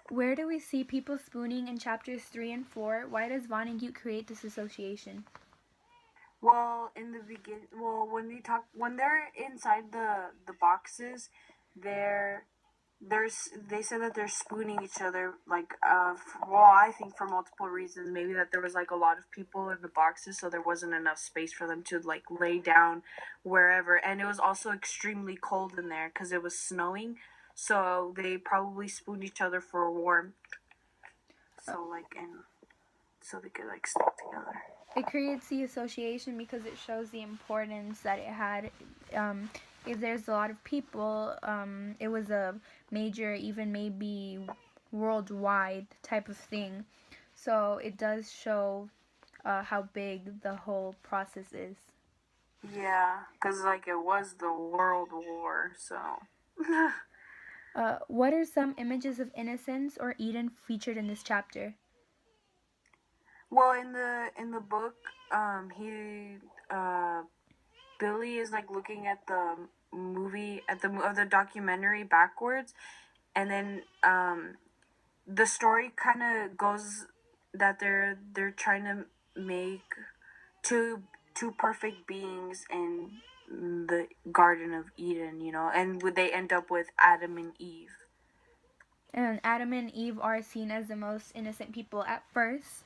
Where do we see people spooning in chapters 3 and 4? Why does Vonnegut create this association? Well, in the when they're inside the boxes, they're they said that they're spooning each other I think for multiple reasons. Maybe that there was like a lot of people in the boxes, so there wasn't enough space for them to like lay down wherever, and it was also extremely cold in there because it was snowing, so they probably spooned each other for warmth, so they could like stick together. It creates the association because it shows the importance that it had. If there's a lot of people, it was a major, even maybe worldwide type of thing. So it does show how big the whole process is. Yeah, because like it was the World War, so. What are some images of innocence or Eden featured in this chapter? Well, in the book, he Billy is like looking at the movie at the documentary backwards, and then the story kind of goes that they're trying to make two perfect beings in the Garden of Eden, you know, and would they end up with Adam and Eve. And Adam and Eve are seen as the most innocent people at first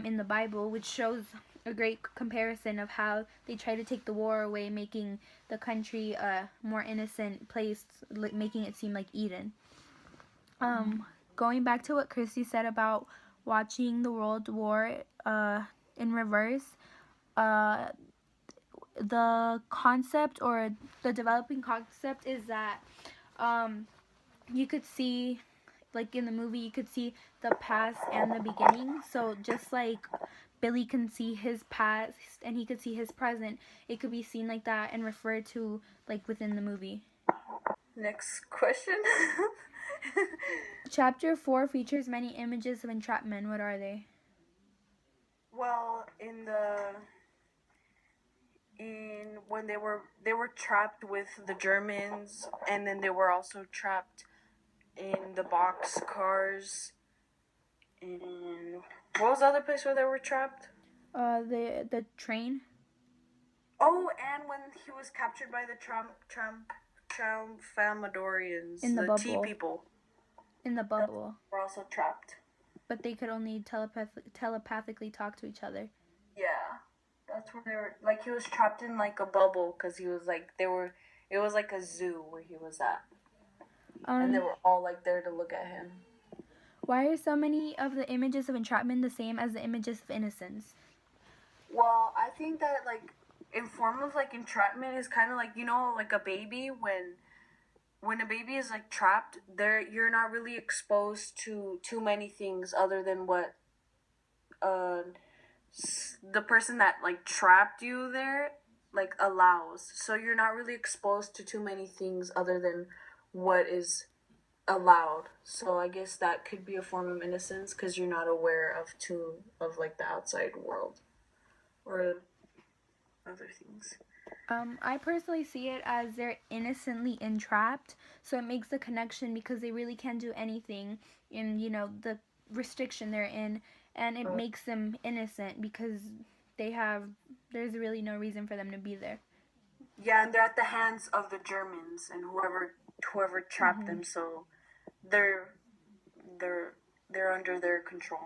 in the Bible, which shows a great comparison of how they try to take the war away, making the country a more innocent place, making it seem like Eden. Going back to what Kristy said about watching the World War in reverse, the concept or the developing concept is that you could see, like in the movie, you could see the past and the beginning. So just like Billy can see his past and he could see his present, it could be seen like that and referred to like within the movie. Next question. Chapter 4 features many images of entrapment. What are they? Well, in when they were trapped with the Germans, and then they were also trapped in the box cars. And what was the other place where they were trapped? The train. Oh, and when he was captured by the Trumfamadorians, In the the Tea bubble. people. In the bubble. Were also trapped. But they could only telepathically talk to each other. Yeah, that's where they were. Like he was trapped in like a bubble because he was like they were. It was like a zoo where he was at, and they were all like there to look at him. Why are so many of the images of entrapment the same as the images of innocence? Well, I think that like in form of like entrapment is kind of like, you know, like a baby when a baby is like trapped there, you're not really exposed to too many things other than what the person that like trapped you there like allows. So you're not really exposed to too many things other than what is allowed. So I guess that could be a form of innocence because you're not aware of like the outside world or other things. I personally see it as they're innocently entrapped, so it makes the connection because they really can't do anything in, you know, the restriction they're in, and it makes them innocent because there's really no reason for them to be there. Yeah, and they're at the hands of the Germans and whoever trapped them, so they're they're they're under their control.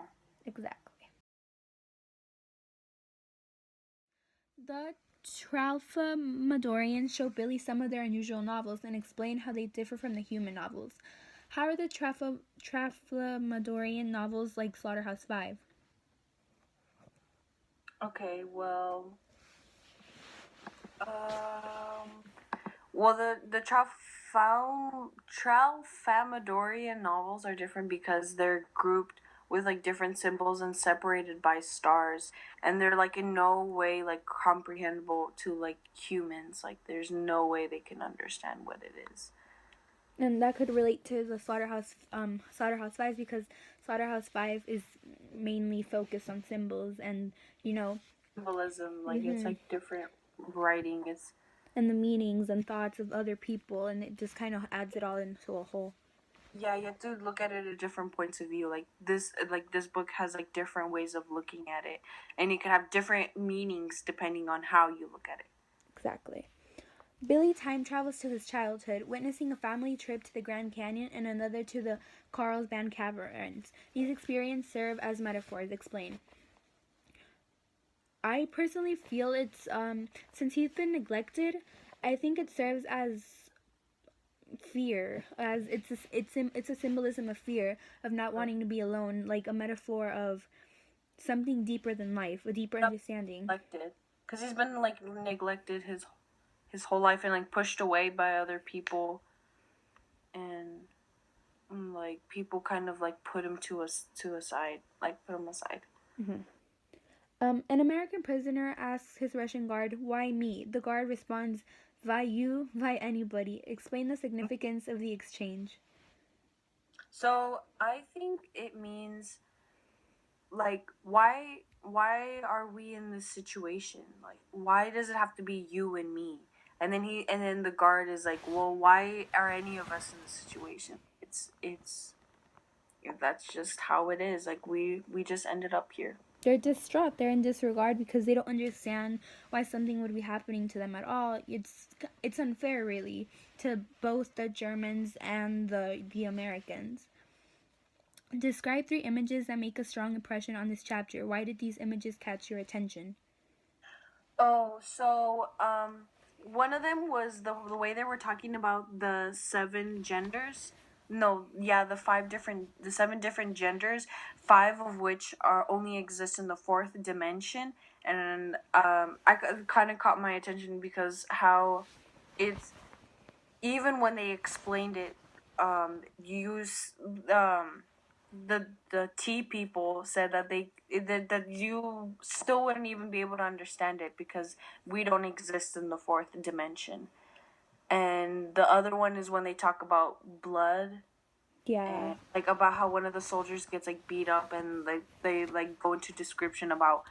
Exactly. The Tralfamadorians show Billy some of their unusual novels and explain how they differ from the human novels. How are the Tralfamadorian novels like Slaughterhouse 5? Okay, well, the Tralfamadorian novels are different because they're grouped with like different symbols and separated by stars, and they're like in no way like comprehensible to like humans. Like there's no way they can understand what it is. And that could relate to the Slaughterhouse 5 because Slaughterhouse 5 is mainly focused on symbols and, you know, Symbolism, like it's like different writing. And the meanings and thoughts of other people, and it just kind of adds it all into a whole. Yeah, you have to look at it at different points of view. Like this book has like different ways of looking at it, and it can have different meanings depending on how you look at it. Exactly. Billy time travels to his childhood, witnessing a family trip to the Grand Canyon and another to the Carlsbad Caverns. These experiences serve as metaphors. Explain. I personally feel it's since he's been neglected, I think it serves as fear, as it's a symbolism of fear, of not wanting to be alone, like a metaphor of something deeper than life, a deeper understanding. Neglected, because he's been like neglected his whole life and like pushed away by other people, and like people kind of like put him to a side, like put him aside. An American prisoner asks his Russian guard, "Why me?" The guard responds, "Why you? Why anybody?" Explain the significance of the exchange. So I think it means like why are we in this situation? Like why does it have to be you and me? And then the guard is like, well, why are any of us in this situation? It's that's just how it is. Like we just ended up here. They're distraught. They're in disregard because they don't understand why something would be happening to them at all. It's unfair, really, to both the Germans and the Americans. Describe 3 images that make a strong impression on this chapter. Why did these images catch your attention? Oh, so one of them was the way they were talking about the 7 genders. No, yeah, the 7 different genders, 5 of which are only exist in the 4th dimension, and I kind of caught my attention because how it's even when they explained it, use the T people said that that you still wouldn't even be able to understand it because we don't exist in the 4th dimension. And the other one is when they talk about blood. Yeah. And like about how one of the soldiers gets like beat up and like they like go into description about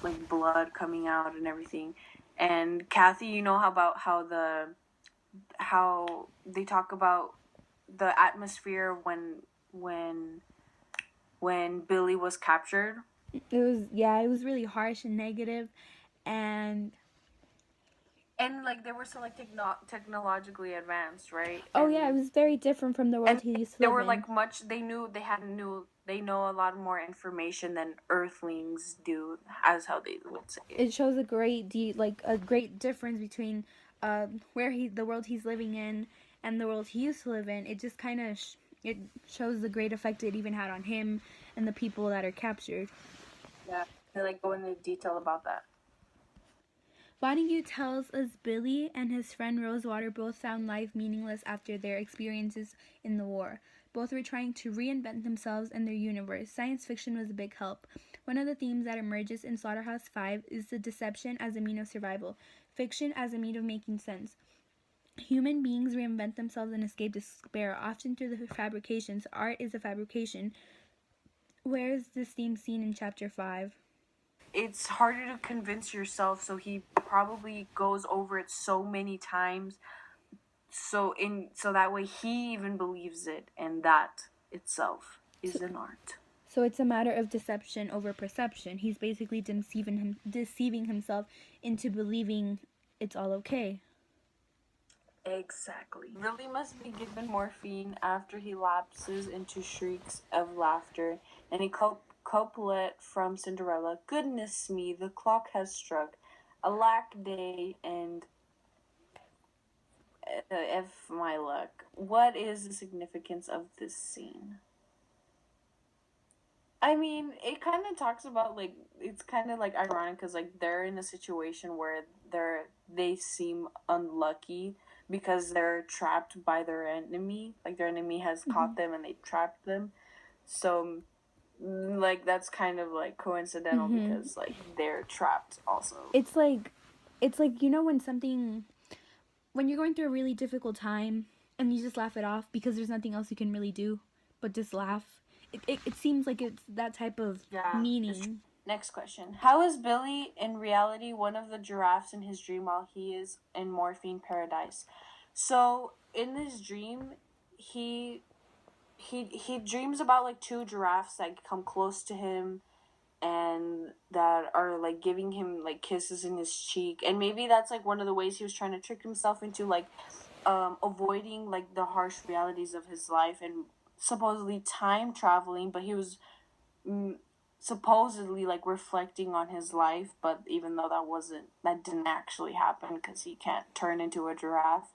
like blood coming out and everything. And Kathy, you know about how they talk about the atmosphere when Billy was captured. It was really harsh and negative, and Like they were so like technologically advanced, right? oh yeah, it was very different from the world And he used to they live were in. like they know a lot more information than Earthlings do, as how they would say it. It shows a great difference between the world he's living in and the world he used to live in. It just kind of it shows the great effect it even had on him and the people that are captured. Yeah, they like go into detail about that. Montague tells us Billy and his friend Rosewater both found life meaningless after their experiences in the war. Both were trying to reinvent themselves and their universe. Science fiction was a big help. One of the themes that emerges in Slaughterhouse 5 is the deception as a mean of survival, fiction as a mean of making sense. Human beings reinvent themselves and escape despair, often through the fabrications. Art is a fabrication. Where is this theme seen in chapter 5? It's harder to convince yourself, so he probably goes over it so many times so that way he even believes it, and that itself is an art. So it's a matter of deception over perception. He's basically deceiving himself into believing it's all okay. Exactly. Billy must be given morphine after he lapses into shrieks of laughter, and a couplet from Cinderella, "Goodness me, the clock has struck, alack day, and F my luck." What is the significance of this scene? I mean, it kind of talks about like it's kind of like ironic because like they're in a situation where they seem unlucky because they're trapped by their enemy. Like their enemy has caught them and they trapped them. So like that's kind of like coincidental because like they're trapped also. It's like you know when you're going through a really difficult time and you just laugh it off because there's nothing else you can really do but just laugh. It seems like it's that type of meaning. Next question. How is Billy in reality one of the giraffes in his dream while he is in morphine paradise? So in this dream, he he dreams about like two giraffes that come close to him and that are like giving him like kisses in his cheek, and maybe that's like one of the ways he was trying to trick himself into like avoiding like the harsh realities of his life and supposedly time traveling, but he was mm, supposedly like reflecting on his life, but even though that didn't actually happen because he can't turn into a giraffe.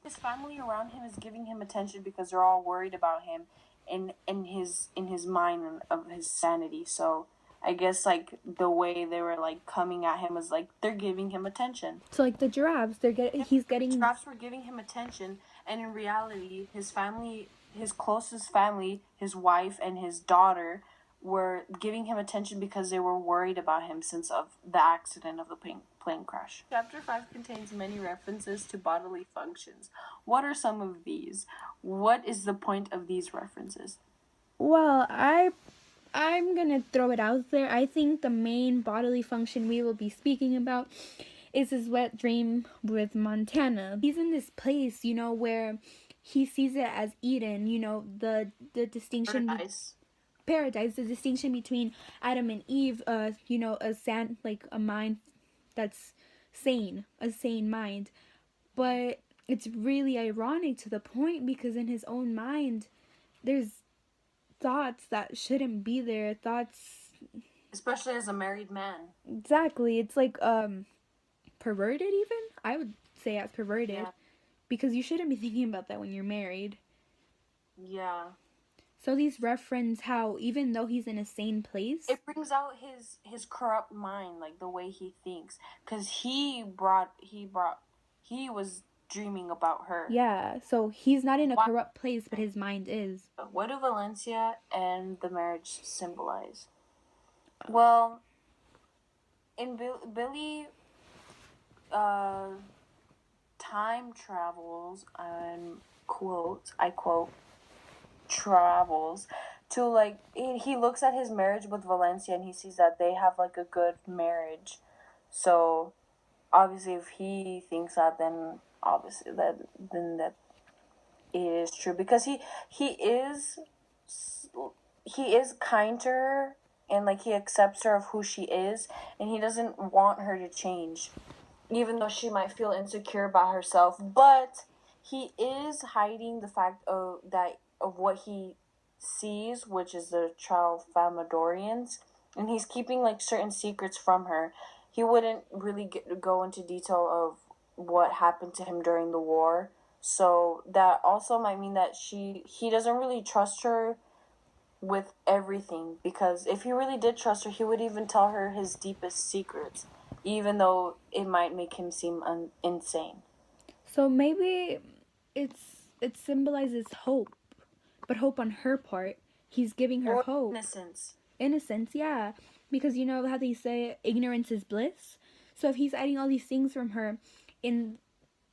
His family around him is giving him attention because they're all worried about him in his mind and of his sanity. So I guess like the way they were like coming at him was like they're giving him attention. So like the giraffes, he's getting. Giraffes were giving him attention, and in reality, his family, his closest family, his wife and his daughter, were giving him attention because they were worried about him since of the accident of the plane crash. Chapter 5 contains many references to bodily functions. What are some of these? What is the point of these references? Well, I'm gonna throw it out there. I think the main bodily function we will be speaking about is his wet dream with Montana. He's in this place, where he sees it as Eden. The distinction. Paradise. The distinction between Adam and Eve. A mind that's sane, a sane mind. But it's really ironic to the point because in his own mind, there's thoughts that shouldn't be there. Thoughts, especially as a married man. Exactly. It's like perverted even. I would say as perverted. Yeah. Because you shouldn't be thinking about that when you're married. Yeah. So these reference how even though he's in a sane place, it brings out his corrupt mind, like the way he thinks, because he was dreaming about her. Yeah, so he's not in a corrupt place, but his mind is. What do Valencia and the marriage symbolize? Well, in Billy, time travels and I quote, travels to like he looks at his marriage with Valencia and he sees that they have like a good marriage. So obviously if he thinks that, then obviously that it is true, because he is kind to her and like he accepts her of who she is, and he doesn't want her to change even though she might feel insecure about herself, but he is hiding the fact of what he sees, which is the Tralfamadorians, and he's keeping like certain secrets from her. He wouldn't really go into detail of what happened to him during the war, so that also might mean that he doesn't really trust her with everything, because if he really did trust her, he would even tell her his deepest secrets, even though it might make him seem insane. So maybe it symbolizes hope, but hope on her part. He's giving her hope. Innocence, yeah. Because you know how they say ignorance is bliss? So if he's hiding all these things from her, I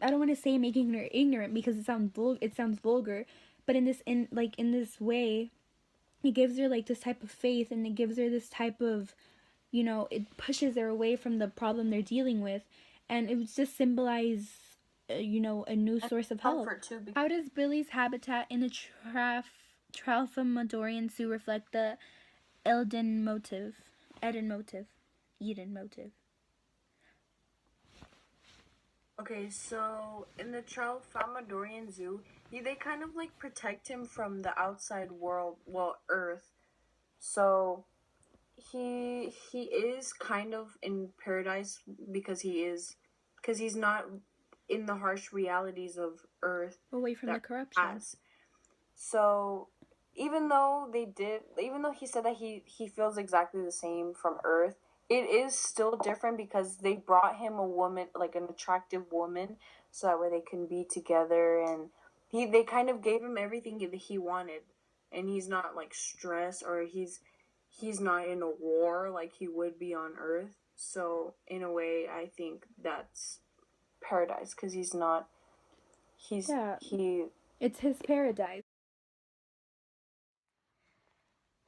don't want to say making her ignorant because it sounds vulgar, but in this way, it gives her like this type of faith, and it gives her this type of, it pushes her away from the problem they're dealing with, and it would just symbolize a new source of help. How does Billy's habitat in the Tralfamadorian Zoo reflect the Eden motive? Okay, so in the Tralfamadorian Zoo, they kind of like protect him from the outside world, well, Earth. So he is kind of in paradise because he's not in the harsh realities of Earth, away from the corruption. So even though he said that he feels exactly the same from Earth, it is still different because they brought him a woman, like an attractive woman, so that way they can be together, and they kind of gave him everything that he wanted, and he's not like stressed, or he's not in a war like he would be on Earth. So in a way, I think that's paradise, because it's his paradise.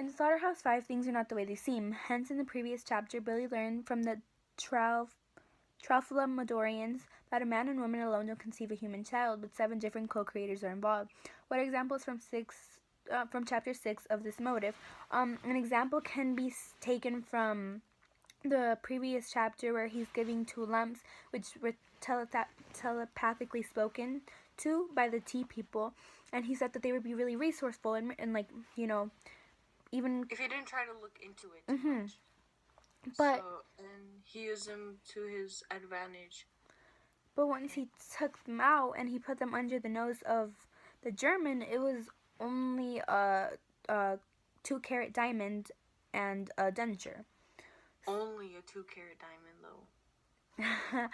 In Slaughterhouse 5, things are not the way they seem. Hence, in the previous chapter, Billy learned from the Tralfamadorians that a man and woman alone don't conceive a human child, but 7 different co-creators are involved. What examples from 6 from chapter 6 of this motive. An example can be taken from the previous chapter where he's giving 2 lumps, which were telepathically spoken to by the tea people, and he said that they would be really resourceful and like, you know, even if he didn't try to look into it too much. But and he used them to his advantage. But once he took them out and he put them under the nose of the German, it was only a 2-carat diamond and a denture. Only a 2-carat diamond, though.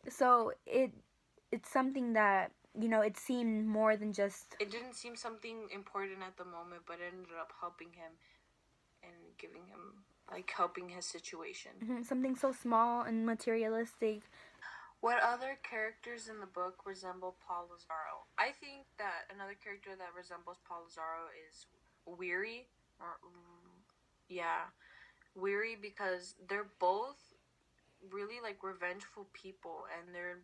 So it's something that, you know, it seemed more than just... It didn't seem something important at the moment, but it ended up helping him and giving him, like, helping his situation. Something so small and materialistic. What other characters in the book resemble Paul Lazaro? I think that another character that resembles Paul Lazaro is Weary. Weary, because they're both really, like, revengeful people, and they're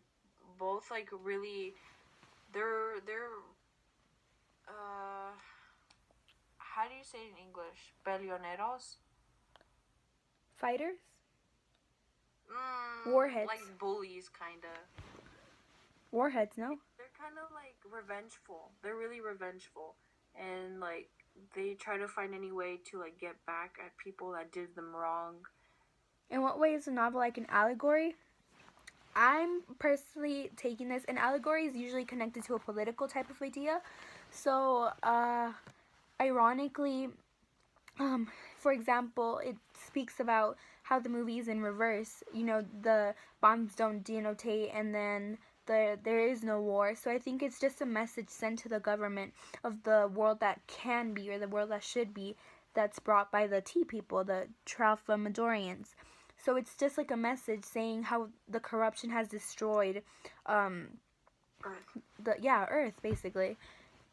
both, like, really... They're how do you say it in English? Peleoneros? Fighters? Warheads. Like bullies, kind of. Warheads, no? They're kind of, like, revengeful. They're really revengeful. And, like, they try to find any way to, like, get back at people that did them wrong. In what way is the novel like an allegory? I'm personally taking this... An allegory is usually connected to a political type of idea. So, ironically, for example, it speaks about how the movie is in reverse. You know, the bombs don't denotate, and then there is no war. So I think it's just a message sent to the government of the world that can be, or the world that should be, that's brought by the tea people, the Tralfamadorians. So it's just like a message saying how the corruption has destroyed Earth. Earth, basically.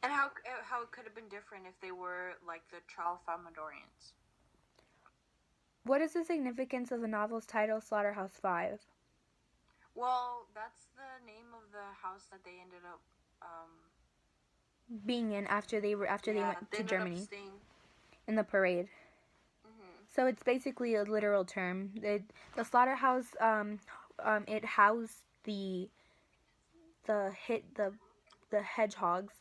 And how it could have been different if they were like the Tralfamadorians. What is the significance of the novel's title, Slaughterhouse 5? Well, that's the name of the house that they ended up being in after they went to Germany in the parade. So it's basically a literal term. The slaughterhouse, it housed the hedgehogs,